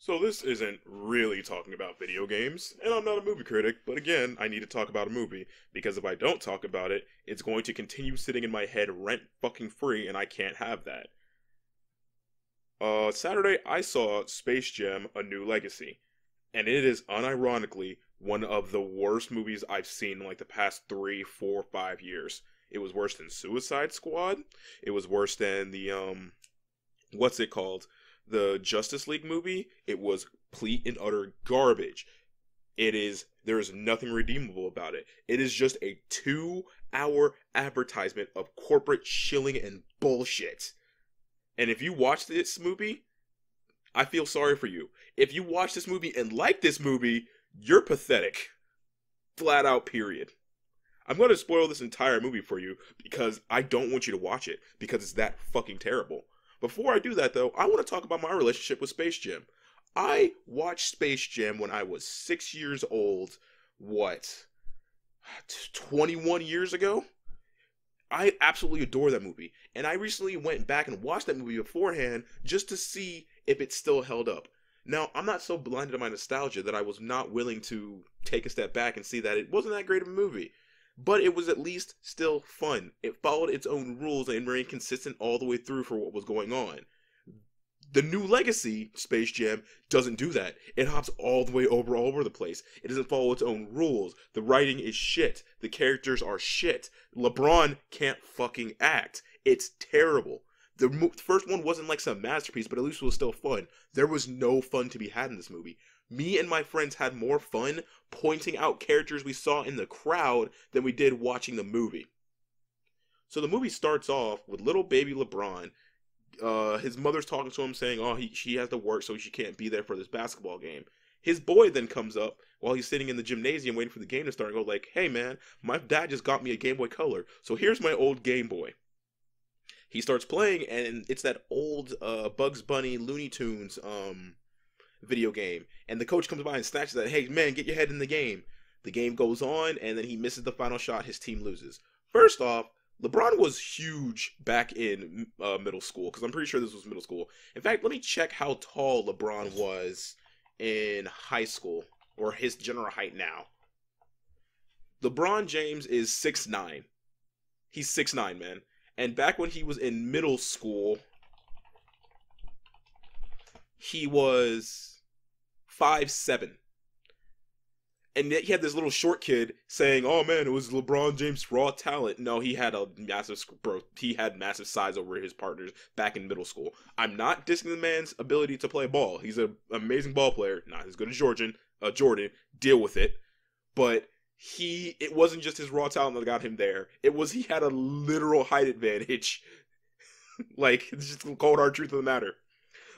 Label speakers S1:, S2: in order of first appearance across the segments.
S1: So this isn't really talking about video games, and I'm not a movie critic, but again, I need to talk about a movie, because if I don't talk about it, it's going to continue sitting in my head rent fucking free, and I can't have that. Saturday I saw Space Jam: A New Legacy, and it is unironically one of the worst movies I've seen in like the past 3, 4, 5 years. It was worse than Suicide Squad. It was worse than the what's it called? The Justice League movie. It was complete and utter garbage. There is nothing redeemable about it. It is just a 2 hour advertisement of corporate shilling and bullshit. And if you watch this movie, I feel sorry for you. If you watch this movie and like this movie, you're pathetic. Flat out, period. I'm going to spoil this entire movie for you because I don't want you to watch it because it's that fucking terrible. Before I do that, though, I want to talk about my relationship with Space Jam. I watched Space Jam when I was 6 years old, what, 21 years ago? I absolutely adore that movie. And I recently went back and watched that movie beforehand just to see if it still held up. Now, I'm not so blinded to my nostalgia that I was not willing to take a step back and see that it wasn't that great of a movie. But it was at least still fun. It followed its own rules and remained consistent all the way through for what was going on. The New Legacy Space Jam doesn't do that. It hops all the way all over the place. It doesn't follow its own rules. The writing is shit. The characters are shit. LeBron can't fucking act. It's terrible. The first one wasn't like some masterpiece, but at least it was still fun. There was no fun to be had in this movie. Me and my friends had more fun pointing out characters we saw in the crowd than we did watching the movie. So the movie starts off with little baby LeBron. His mother's talking to him saying, oh, she has to work so she can't be there for this basketball game. His boy then comes up while he's sitting in the gymnasium waiting for the game to start and go like, hey man, my dad just got me a Game Boy Color, so here's my old Game Boy. He starts playing and it's that old Bugs Bunny Looney Tunes video game. And the coach comes by and snatches that, hey man, get your head in the game. The game goes on and then he misses the final shot, his team loses. First off, LeBron was huge back in middle school, because I'm pretty sure this was middle school. In fact, let me check how tall LeBron was in high school, or his general height now. LeBron James is 6'9". He's 6'9", man. And back when he was in middle school, he was 5'7". And yet he had this little short kid saying, "Oh man, it was LeBron James' raw talent." No, he had massive size over his partners back in middle school. I'm not dissing the man's ability to play ball. He's an amazing ball player, not as good as Jordan. Deal with it. But it wasn't just his raw talent that got him there. It was he had a literal height advantage. Like, it's just the cold hard truth of the matter.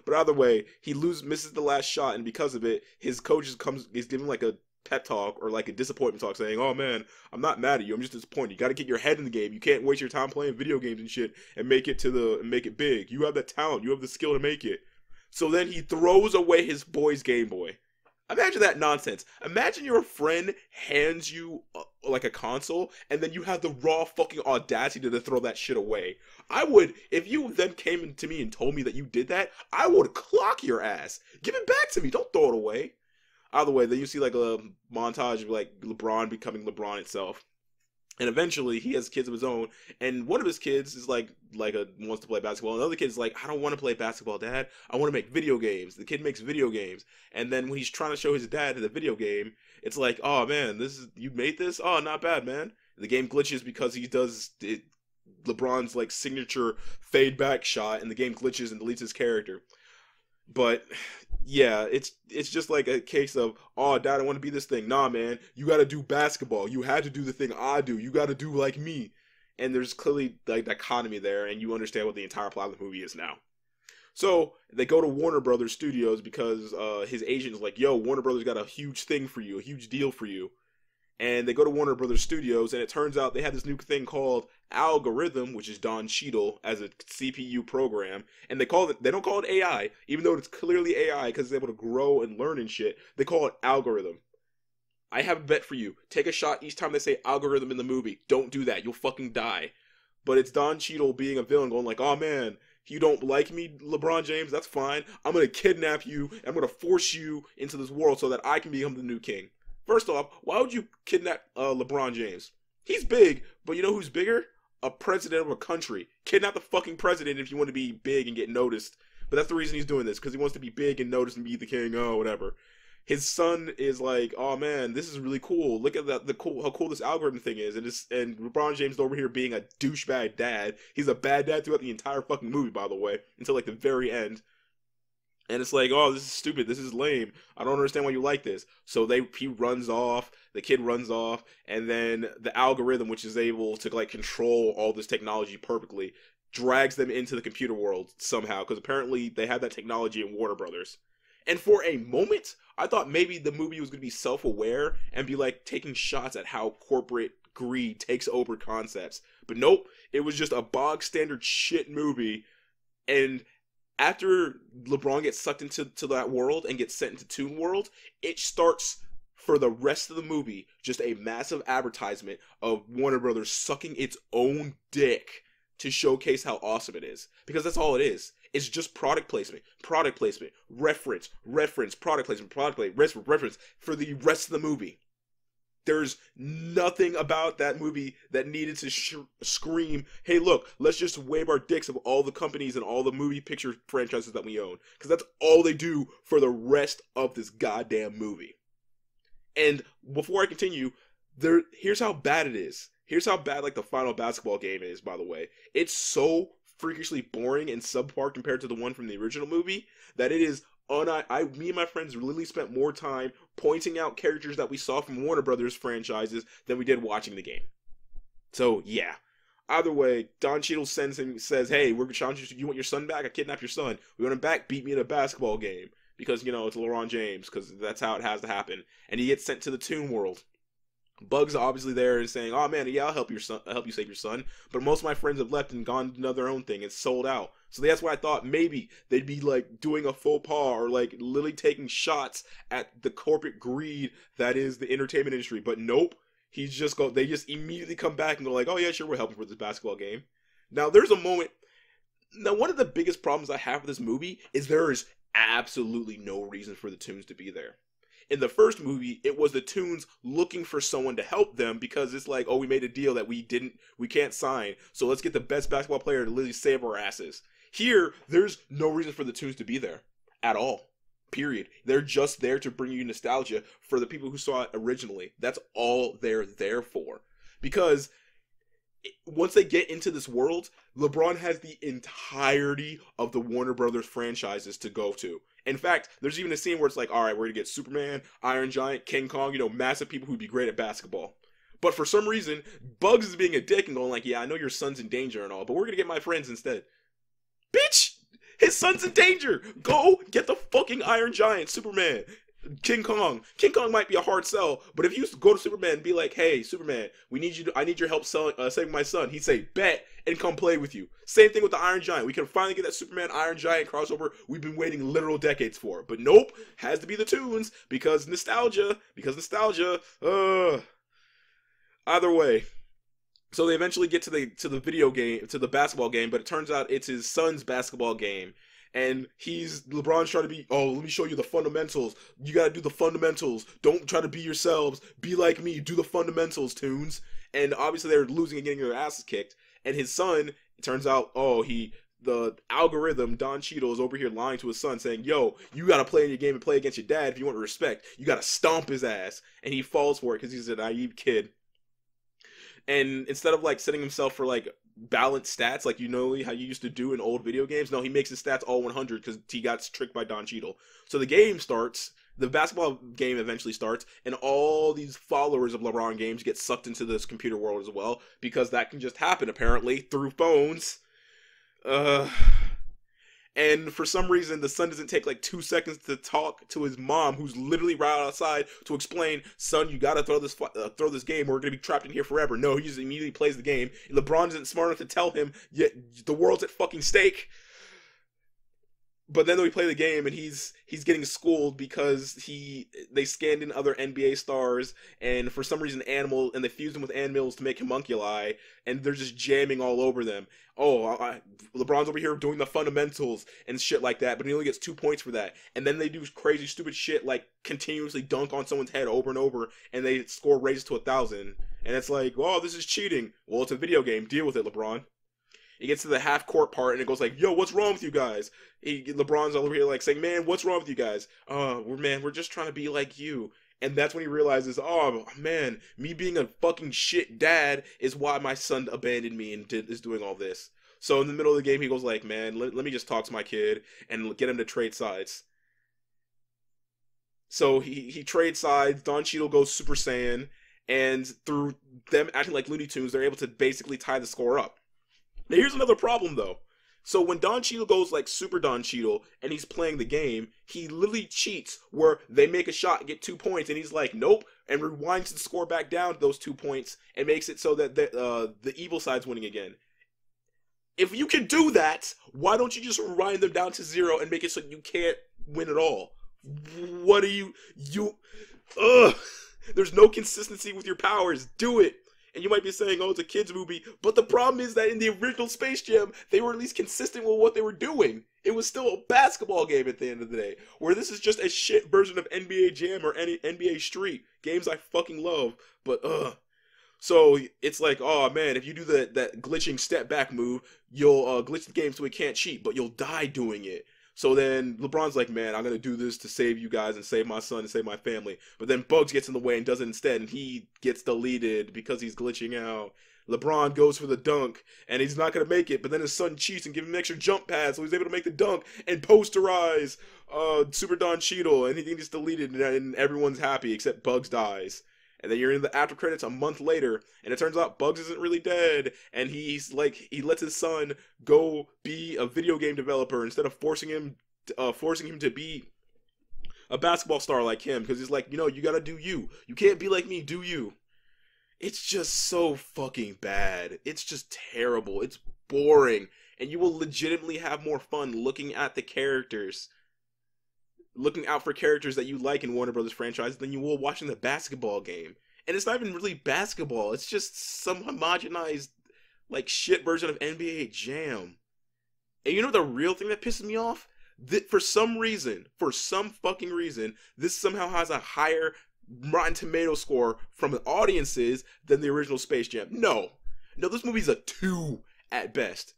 S1: But either way, he misses the last shot, and because of it, his coach is giving like a pep talk or like a disappointment talk saying, oh man, I'm not mad at you, I'm just disappointed. You got to get your head in the game. You can't waste your time playing video games and shit and make it big. You have that talent, you have the skill to make it. So then he throws away his boy's Game Boy. Imagine that nonsense. Imagine your friend hands you like a console and then you have the raw fucking audacity to throw that shit away. If you then came to me and told me that you did that, I would clock your ass. Give it back to me, don't throw it away. Either way, then you see like a montage of like LeBron becoming LeBron itself, and eventually he has kids of his own. And one of his kids is wants to play basketball. Another kid's like, I don't want to play basketball, Dad. I want to make video games. The kid makes video games, and then when he's trying to show his dad the video game, it's like, oh man, you made this? Oh, not bad, man. The game glitches because he does it. LeBron's like signature fade back shot, and the game glitches and deletes his character. But yeah, it's just like a case of, oh, Dad, I want to be this thing. Nah, man, you got to do basketball. You had to do the thing I do. You got to do like me. And there's clearly like dichotomy there, and you understand what the entire plot of the movie is now. So they go to Warner Brothers Studios because his agent is like, yo, Warner Brothers got a huge thing for you, a huge deal for you. And they go to Warner Brothers Studios, and it turns out they have this new thing called Algorithm, which is Don Cheadle as a CPU program, and they don't call it AI, even though it's clearly AI because it's able to grow and learn and shit. They call it Algorithm. I have a bet for you. Take a shot each time they say Algorithm in the movie. Don't do that. You'll fucking die. But it's Don Cheadle being a villain going like, oh man, You don't like me, LeBron James? That's fine. I'm going to kidnap you. And I'm going to force you into this world so that I can become the new king. First off, why would you kidnap LeBron James? He's big, but you know who's bigger? A president of a country. Kidnap the fucking president if you want to be big and get noticed. But that's the reason he's doing this, because he wants to be big and noticed and be the king, whatever. His son is like, oh man, this is really cool. Look at that, how cool this algorithm thing is. And LeBron James is over here being a douchebag dad. He's a bad dad throughout the entire fucking movie, by the way, until like the very end. And it's like, oh, this is stupid. This is lame. I don't understand why you like this. So he runs off. The kid runs off, and then the algorithm, which is able to like control all this technology perfectly, drags them into the computer world somehow. Because apparently they have that technology in Warner Brothers. And for a moment, I thought maybe the movie was going to be self-aware and be like taking shots at how corporate greed takes over concepts. But nope, it was just a bog standard shit movie. And after LeBron gets sucked into that world and gets sent into Toon World, it starts for the rest of the movie just a massive advertisement of Warner Brothers sucking its own dick to showcase how awesome it is. Because that's all it is. It's just product placement, reference, product placement, reference for the rest of the movie. There's nothing about that movie that needed to scream, hey look, let's just wave our dicks of all the companies and all the movie picture franchises that we own. Because that's all they do for the rest of this goddamn movie. And before I continue, here's how bad it is. Here's how bad like the final basketball game is, by the way. It's so freakishly boring and subpar compared to the one from the original movie that it is me and my friends literally spent more time pointing out characters that we saw from Warner Brothers franchises than we did watching the game. So yeah, either way, Don Cheadle says, hey, we're challenging you want your son back? I kidnapped your son. We want him back, beat me in a basketball game. Because, you know, it's LeBron James, because that's how it has to happen. And he gets sent to the Toon World. Bug's obviously there and saying, oh man, yeah, I'll help you save your son. But most of my friends have left and gone to their own thing and sold out. So that's why I thought maybe they'd be like doing a faux pas or like literally taking shots at the corporate greed that is the entertainment industry. But nope, they just immediately come back and go like, oh yeah, sure, we're helping for this basketball game. Now there's a moment. Now one of the biggest problems I have with this movie is there is absolutely no reason for the Toons to be there. In the first movie, it was the Toons looking for someone to help them because it's like, oh, we made a deal that we can't sign, so let's get the best basketball player to literally save our asses. Here, there's no reason for the Toons to be there at all. Period. They're just there to bring you nostalgia for the people who saw it originally. That's all they're there for. Because once they get into this world, LeBron has the entirety of the Warner Brothers franchises to go to. In fact, there's even a scene where it's like, all right, we're going to get Superman, Iron Giant, King Kong, massive people who'd be great at basketball. But for some reason, Bugs is being a dick and going like, yeah, I know your son's in danger and all, but we're going to get my friends instead. Bitch! His son's in danger! Go get the fucking Iron Giant, Superman, King Kong. King Kong might be a hard sell, but if you go to Superman and be like, hey, Superman, I need your help saving my son, he'd say, bet, and come play with you. Same thing with the Iron Giant. We can finally get that Superman Iron Giant crossover we've been waiting literal decades for. But nope, has to be the Toons, because nostalgia. Either way. So they eventually get to the video game, to the basketball game, but it turns out it's his son's basketball game. And LeBron's trying to be, oh, let me show you the fundamentals. You gotta do the fundamentals. Don't try to be yourselves. Be like me. Do the fundamentals, Toons. And obviously they're losing and getting their asses kicked. And his son, it turns out, the algorithm, Don Cheadle, is over here lying to his son, saying, yo, you gotta play in your game and play against your dad if you want respect. You gotta stomp his ass. And he falls for it because he's a naive kid. And instead of like setting himself for like balanced stats like how you used to do in old video games, no, he makes his stats all 100 because he got tricked by Don Cheadle. So the game starts, the basketball game eventually starts, and all these followers of LeBron James get sucked into this computer world as well, because that can just happen apparently through phones. And for some reason, the son doesn't take like 2 seconds to talk to his mom, who's literally right outside, to explain, son, you gotta throw this game, or we're gonna be trapped in here forever. No, he just immediately plays the game. LeBron isn't smart enough to tell him, yet the world's at fucking stake. But then we play the game and he's getting schooled because they scanned in other NBA stars and for some reason they fused him with animals to make homunculi and they're just jamming all over them. LeBron's over here doing the fundamentals and shit like that, but he only gets 2 points for that. And then they do crazy stupid shit like continuously dunk on someone's head over and over and they score raises to 1,000. And it's like, oh, this is cheating. Well, it's a video game. Deal with it, LeBron. He gets to the half court part and it goes like, yo, what's wrong with you guys? LeBron's all over here like saying, man, what's wrong with you guys? We're just trying to be like you. And that's when he realizes, oh man, me being a fucking shit dad is why my son abandoned me and is doing all this. So in the middle of the game, he goes like, man, let me just talk to my kid and get him to trade sides. So he trades sides. Don Cheadle goes Super Saiyan, and through them acting like Looney Tunes, they're able to basically tie the score up. Now here's another problem though. So when Don Cheadle goes like Super Don Cheadle and he's playing the game, he literally cheats where they make a shot and get 2 points and he's like, nope, and rewinds the score back down to those 2 points and makes it so that the evil side's winning again. If you can do that, why don't you just rewind them down to 0 and make it so you can't win at all? What are you there's no consistency with your powers. Do it. And you might be saying, oh, it's a kid's movie. But the problem is that in the original Space Jam, they were at least consistent with what they were doing. It was still a basketball game at the end of the day. Where this is just a shit version of NBA Jam or any NBA Street. Games I fucking love. But, So it's like, oh man, if you do that glitching step back move, you'll glitch the game so it can't cheat, but you'll die doing it. So then LeBron's like, man, I'm going to do this to save you guys and save my son and save my family. But then Bugs gets in the way and does it instead, and he gets deleted because he's glitching out. LeBron goes for the dunk, and he's not going to make it, but then his son cheats and gives him an extra jump pad, so he's able to make the dunk and posterize Super Don Cheadle, and he gets deleted, and everyone's happy except Bugs dies. And then you're in the after credits a month later, and it turns out Bugs isn't really dead, and he lets his son go be a video game developer instead of forcing him to be a basketball star like him, because he's like, you gotta do you. You can't be like me, do you. It's just so fucking bad. It's just terrible. It's boring, and you will legitimately have more fun looking at the characters, looking out for characters that you like in Warner Brothers franchise than you will watching the basketball game. And it's not even really basketball. It's just some homogenized, like, shit version of NBA Jam. And you know the real thing that pisses me off? That for some fucking reason, this somehow has a higher Rotten Tomato score from the audiences than the original Space Jam. No, this movie's a 2 at best.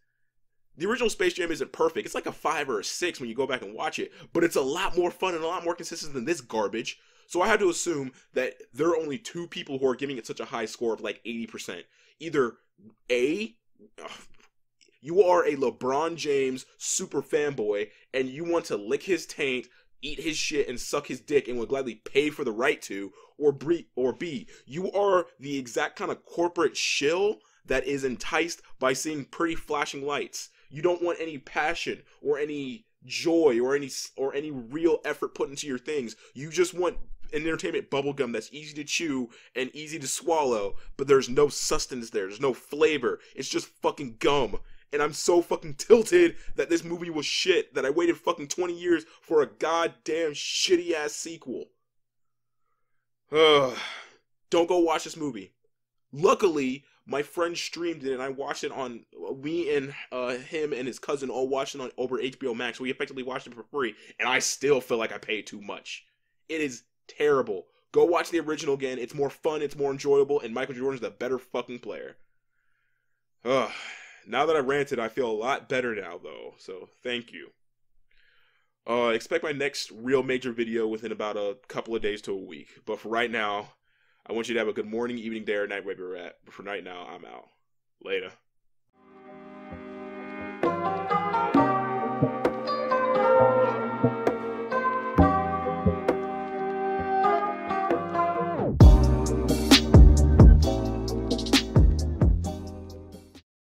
S1: The original Space Jam isn't perfect. It's like a 5 or a 6 when you go back and watch it. But it's a lot more fun and a lot more consistent than this garbage. So I had to assume that there are only 2 people who are giving it such a high score of like 80%. Either A, you are a LeBron James super fanboy and you want to lick his taint, eat his shit, and suck his dick and would gladly pay for the right to. Or B, you are the exact kind of corporate shill that is enticed by seeing pretty flashing lights. You don't want any passion or any joy or any real effort put into your things. You just want an entertainment bubblegum that's easy to chew and easy to swallow, but there's no sustenance there. There's no flavor. It's just fucking gum. And I'm so fucking tilted that this movie was shit that I waited fucking 20 years for a goddamn shitty ass sequel. Don't go watch this movie. Luckily, my friend streamed it and I watched it on, me and him and his cousin all watched it on over HBO Max. We effectively watched it for free and I still feel like I paid too much. It is terrible. Go watch the original again. It's more fun, it's more enjoyable, and Michael Jordan's the better fucking player. Now that I ranted, I feel a lot better now though, so thank you. Expect my next real major video within about a couple of days to a week. But for right now, I want you to have a good morning, evening, day, or night wherever you're at. But for right now, I'm out. Later.